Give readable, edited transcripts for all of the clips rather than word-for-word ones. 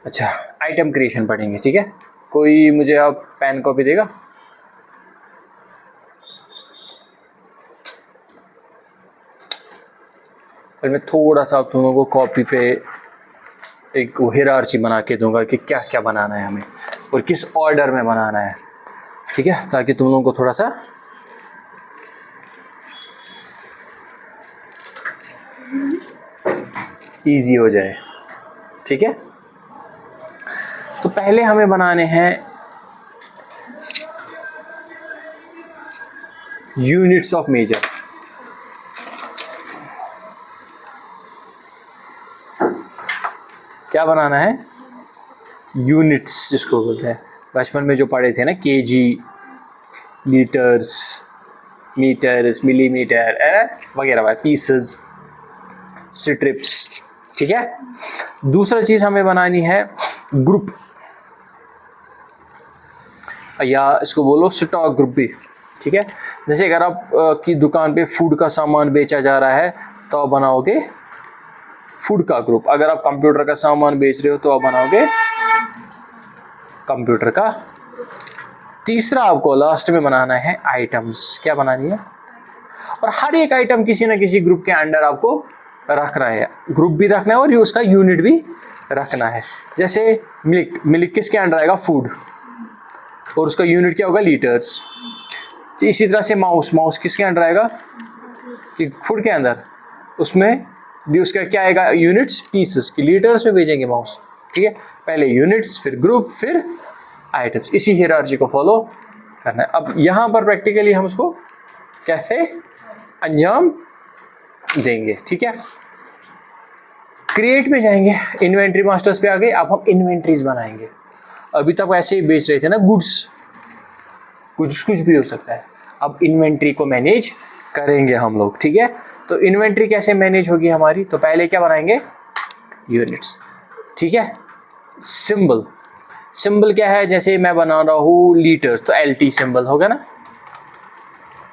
अच्छा, item creation पढ़ेंगे, ठीक है। कोई मुझे अब पेन कॉपी देगा? फिर मैं थोड़ा सा तुम लोगों को कॉपी पे एक हियरार्ची बना के दूंगा कि क्या क्या बनाना है हमें और किस ऑर्डर में बनाना है, ठीक है, ताकि तुम लोगों को थोड़ा सा इजी हो जाए, ठीक है। तो पहले हमें बनाने हैं यूनिट्स ऑफ मेजर। क्या बनाना है? यूनिट्स, जिसको बोलते हैं बचपन में जो पढ़े थे ना, केजी, लीटर्स, मीटर्स, मिलीमीटर वगैरह वगैरह, पीसेस, स्ट्रिप्स, ठीक है। दूसरा चीज हमें बनानी है ग्रुप, या इसको बोलो स्टॉक ग्रुप भी, ठीक है। जैसे अगर आप की दुकान पे फूड का सामान बेचा जा रहा है तो आप बनाओगे फूड का ग्रुप। अगर आप कंप्यूटर का सामान बेच रहे हो तो आप बनाओगे कंप्यूटर का। तीसरा आपको लास्ट में बनाना है आइटम्स। क्या बनानी है? और हर एक आइटम किसी ना किसी ग्रुप के अंडर आपको रखना है, ग्रुप भी रखना है और उसका यूनिट भी रखना है। जैसे मिल्क, मिल्क किसके अंडर आएगा? फूड, और उसका यूनिट क्या होगा? लीटर्स। तो इसी तरह से माउस, माउस किसके अंडर आएगा? फूड के अंदर, उसमें भी उसका क्या आएगा? यूनिट्स, पीसेस की लीटर्स में भेजेंगे माउस, ठीक है। पहले यूनिट्स, फिर ग्रुप, फिर आइटम्स, इसी हियरार्ची को फॉलो करना है। अब यहाँ पर प्रैक्टिकली हम उसको कैसे अंजाम देंगे, ठीक है। क्रिएट में जाएंगे, इन्वेंट्री मास्टर्स पे आ गए, अब हम इन्वेंट्रीज बनाएंगे। अभी तक ऐसे ही बेच रहे थे ना गुड्स, कुछ भी हो सकता है। अब इन्वेंट्री को मैनेज करेंगे हम लोग, ठीक है। तो इन्वेंट्री कैसे मैनेज होगी हमारी? तो पहले क्या बनाएंगे? यूनिट्स, ठीक है। सिंबल, सिंबल क्या है? जैसे मैं बना रहा हूँ लीटर्स, तो LT सिंबल होगा ना।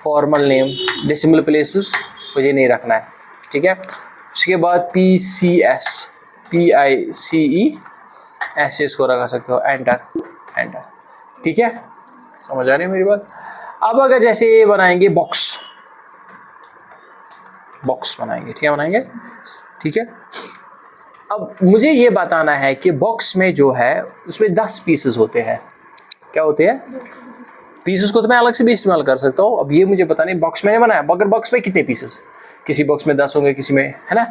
फॉर्मल नेम, डेसिमल प्लेसेस मुझे नहीं रखना है, ठीक है। उसके बाद PCS, PICE, ऐसे इसको रखा सकते हो, एंटर, एंटर, ठीक है। समझ आ रही है मेरी बात? अब अगर जैसे ये बनाएंगे बॉक्स, बॉक्स बनाएंगे, ठीक है, बनाएंगे, ठीक है। अब मुझे ये बताना है कि बॉक्स में जो है उसमें 10 पीसेस होते हैं। क्या होते हैं? पीसेस को तो मैं अलग से भी इस्तेमाल कर सकता हूँ। अब ये मुझे पता नहीं, बॉक्स मैंने बनाया, मगर बॉक्स में कितने पीसेस? किसी बॉक्स में 10 होंगे, किसी में, है ना।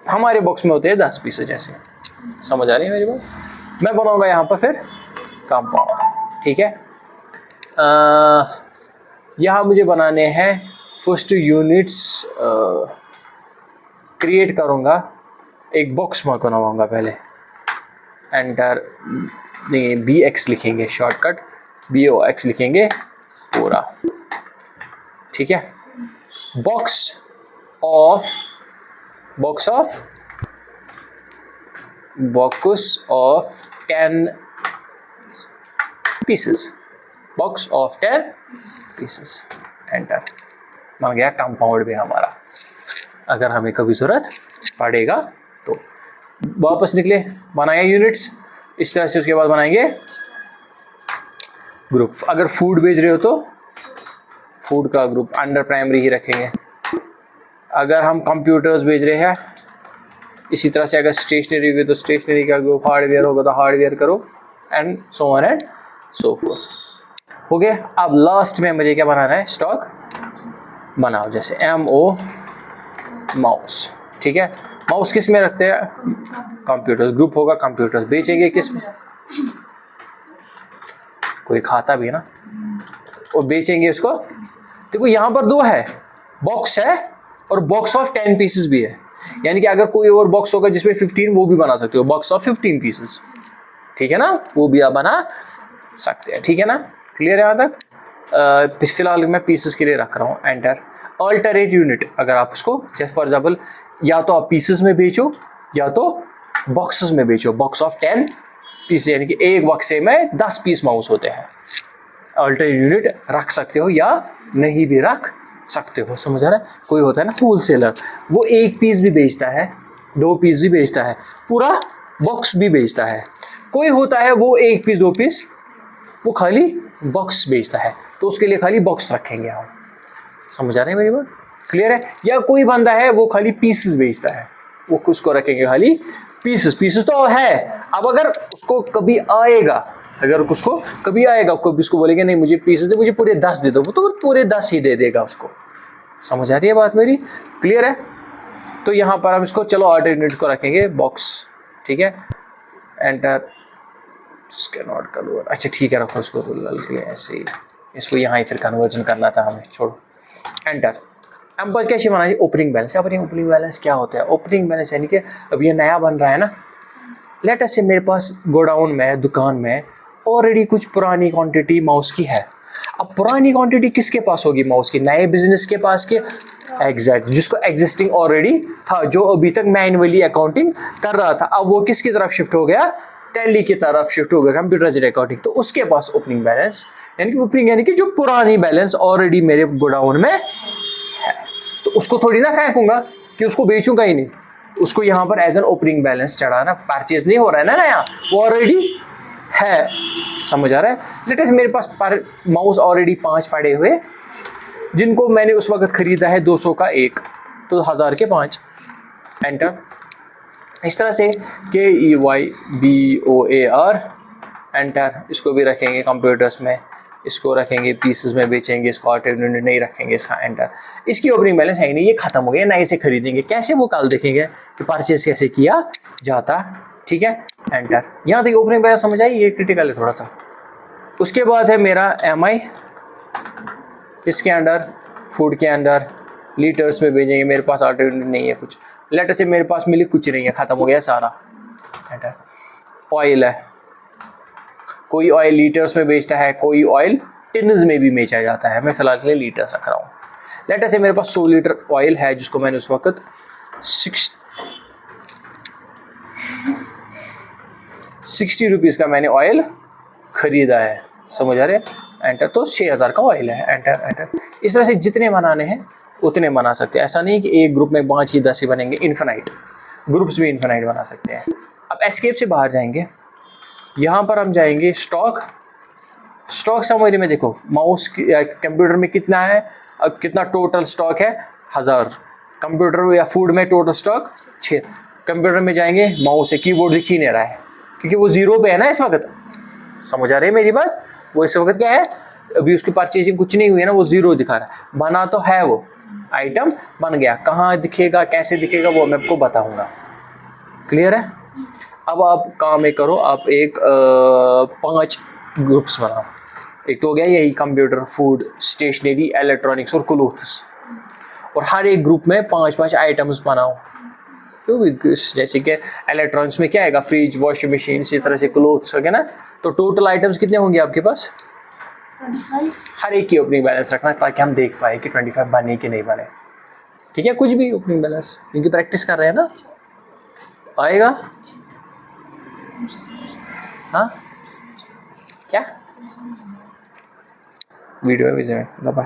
हमारे बॉक्स में होते हैं 10 पीसेस जैसे। समझ आ रही है मेरी बात? मैं बनाऊंगा यहाँ पर फिर कंपाउंड, ठीक है। यहाँ मुझे बनाने हैं फर्स्ट यूनिट्स, क्रिएट करूँगा, एक बॉक्स में बनाऊंगा पहले, एंटर, नहीं BX लिखेंगे, शॉर्टकट BOX लिखेंगे पूरा, ठीक है। Box of, box of, box of 10 pieces, box of 10 pieces, enter. बन गया कंपाउंड भी हमारा, अगर हमें कभी जरूरत पड़ेगा तो। वापस निकले, बनाया यूनिट्स इस तरह से। उसके बाद बनाएंगे ग्रुप। अगर फूड बेच रहे हो तो फूड का ग्रुप अंडर प्राइमरी ही रखेंगे। अगर हम कंप्यूटर्स बेच रहे हैं इसी तरह से, अगर स्टेशनरी हो तो स्टेशनरी का ग्रुप, हार्डवेयर होगा तो हार्डवेयर करो, and so on and so fourth. हो गया। अब लास्ट में मुझे क्या बनाना है? स्टॉक बनाओ, जैसे MO, माउस, ठीक है। माउस किस में रखते हैं? कंप्यूटर्स, ग्रुप होगा कंप्यूटर्स। बेचेंगे किस में? कोई खाता भी है ना, और बेचेंगे उसको। देखो यहाँ पर 2 है, बॉक्स है और बॉक्स ऑफ 10 पीसेस भी है। यानी कि अगर कोई और बॉक्स होगा जिसमें 15, वो भी बना सकते हो, बॉक्स ऑफ 15 पीसेस, ठीक है ना, वो भी आप बना सकते हैं, ठीक है ना। क्लियर है यहाँ तक? फिलहाल मैं पीसेस के लिए रख रहा हूँ, एंटर। अल्टरेट यूनिट, अगर आप उसको, जैसे फॉर एग्जाम्पल, या तो आप पीसेस में बेचो या तो बॉक्सेस में बेचो, बॉक्स ऑफ 10 पीस, यानी कि एक बक्से में 10 पीस माउस होते हैं। अल्टरेट यूनिट रख सकते हो या नहीं भी रख सकते हो, समझ आ रहा है? कोई होता है ना होल सेलर, वो 1 पीस भी बेचता है, 2 पीस भी बेचता है, पूरा बॉक्स भी बेचता है। कोई होता है वो 1 पीस 2 पीस, वो खाली बॉक्स बेचता है, तो उसके लिए खाली बॉक्स रखेंगे हम। समझ आ रहे हैं मेरी बात? क्लियर है? या कोई बंदा है वो खाली पीसेस बेचता है, वो उसको रखेंगे खाली पीसेस। पीसेस तो है, अब अगर उसको कभी आएगा, अगर उसको कभी आएगा, कभी उसको बोलेंगे नहीं मुझे पीसेस दे, मुझे पूरे 10 दे दो, वो तो पूरे 10 ही दे देगा उसको। समझ आ रही है बात मेरी? क्लियर है? तो यहाँ पर हम इसको चलो ऑल्टरनेट को रखेंगे बॉक्स, ठीक है। एंटर, नॉट कन्वर्ट, अच्छा ठीक है रखो इसको के लिए ऐसे ही, इसको यहाँ ही फिर कन्वर्जन करना था हमें, छोड़ो। एंटर। अब पर कैसे बनाइए ओपनिंग बैलेंस। अब ओपनिंग बैलेंस क्या होता है? ओपनिंग बैलेंस यानी कि अब ये नया बन रहा है ना, लेट अस से मेरे पास गोडाउन में, दुकान में ऑलरेडी कुछ पुरानी क्वांटिटी माउस की है। अब पुरानी क्वांटिटी किसके पास होगी माउस की? नए बिजनेस के पास के, एग्जैक्ट, जिसको एग्जिस्टिंग ऑलरेडी था, जो अभी तक मैन्युअली अकाउंटिंग कर रहा था, अब वो किसकी तरफ शिफ्ट हो गया? टैली की तरफ शिफ्ट हो गया, कंप्यूटराइज्ड अकाउंटिंग। तो उसके पास ओपनिंग बैलेंस यानी कि ओपनिंग यानी कि जो पुरानी बैलेंस ऑलरेडी मेरे गोडाउन में है, तो उसको थोड़ी ना फेंकूंगा कि उसको बेचूंगा ही नहीं, उसको यहाँ पर एज एन ओपनिंग बैलेंस चढ़ाना, परचेज नहीं हो रहा है ना नया, वो ऑलरेडी है। समझ आ रहा है? लेट अस मेरे पास पर माउस ऑलरेडी 5 पड़े हुए, जिनको मैंने उस वक्त खरीदा है 200 का 1, तो 1000 के 5। एंटर। इस तरह से KEYBOAR, एंटर। इसको भी रखेंगे कंप्यूटर्स में, इसको रखेंगे पीसेस में बेचेंगे, इसको ऑल्टरनेट नहीं रखेंगे, इसका एंटर। इसकी ओपनिंग बैलेंस है नहीं, ये खत्म हो गया, नए से खरीदेंगे। कैसे? वो कल देखेंगे कि परचेज कैसे किया जाता, ठीक है। एंटर। यहाँ तक ओपनिंग बैलेंस समझ आई? ये क्रिटिकल है थोड़ा सा। उसके बाद है मेरा MI, इसके अंडर फूड के अंडर लीटर्स में भेजेंगे, मेरे पास ऑल्टरनेट नहीं है कुछ। लेटर से मेरे पास मिली कुछ नहीं है, खत्म हो गया सारा। एंटर। ऑयल है, कोई ऑयल लीटर्स में बेचता है, कोई ऑयल टिन्स में भी बेचा जाता है, मैं फिलहाल के लिए लीटर्स रख रहा हूँ। लेटर से मेरे पास 100 लीटर ऑयल है, जिसको मैंने उस वक्त 60 रुपीज़ का मैंने ऑयल खरीदा है। समझ आ रहे हैं? एंटर। तो 6000 का ऑयल है। Enter enter. इस तरह से जितने बनाने हैं उतने बना सकते हैं, ऐसा नहीं कि एक ग्रुप में 5 ही 10 ही बनेंगे, इन्फिनाइट ग्रुप्स भी इन्फिनाइट बना सकते हैं। अब एस्केप से बाहर जाएंगे, यहाँ पर हम जाएंगे स्टॉक। स्टॉक समरी में देखो माउस कंप्यूटर में कितना है, अब कितना टोटल स्टॉक है 1000, कंप्यूटर या फूड में टोटल स्टॉक 6। कंप्यूटर में जाएंगे, माउस है, कीबोर्ड दिख ही नहीं रहा है क्योंकि वो 0 पे है ना इस वक्त। समझ आ रही है मेरी बात? वो इस वक्त क्या है, अभी उसकी परचेजिंग कुछ नहीं हुई है ना, वो 0 दिखा रहा है। बना तो है, वो आइटम बन गया, कहाँ दिखेगा कैसे दिखेगा वो मैं आपको बताऊंगा। क्लियर है? अब आप काम एक करो, आप एक 5 ग्रुप्स बनाओ। एक तो हो गया यही कंप्यूटर, फूड, स्टेशनरी, इलेक्ट्रॉनिक्स और क्लोथ्स, और हर एक ग्रुप में 5-5 आइटम्स बनाओ। तो जैसे कि इलेक्ट्रॉनिक्स में क्या आएगा, फ्रिज, वॉशिंग मशीन, इसी तरह से क्लोथ्स हो गया ना। तो टोटल आइटम्स कितने होंगे आपके पास? 25। हर एक की ओपनिंग बैलेंस रखना ताकि हम देख पाए कि 25 बने कि नहीं बने। ठीक है, कुछ भी ओपनिंग बैलेंस, क्योंकि प्रैक्टिस कर रहे हैं ना, आएगा। हाँ क्या वीडियो है, बाय।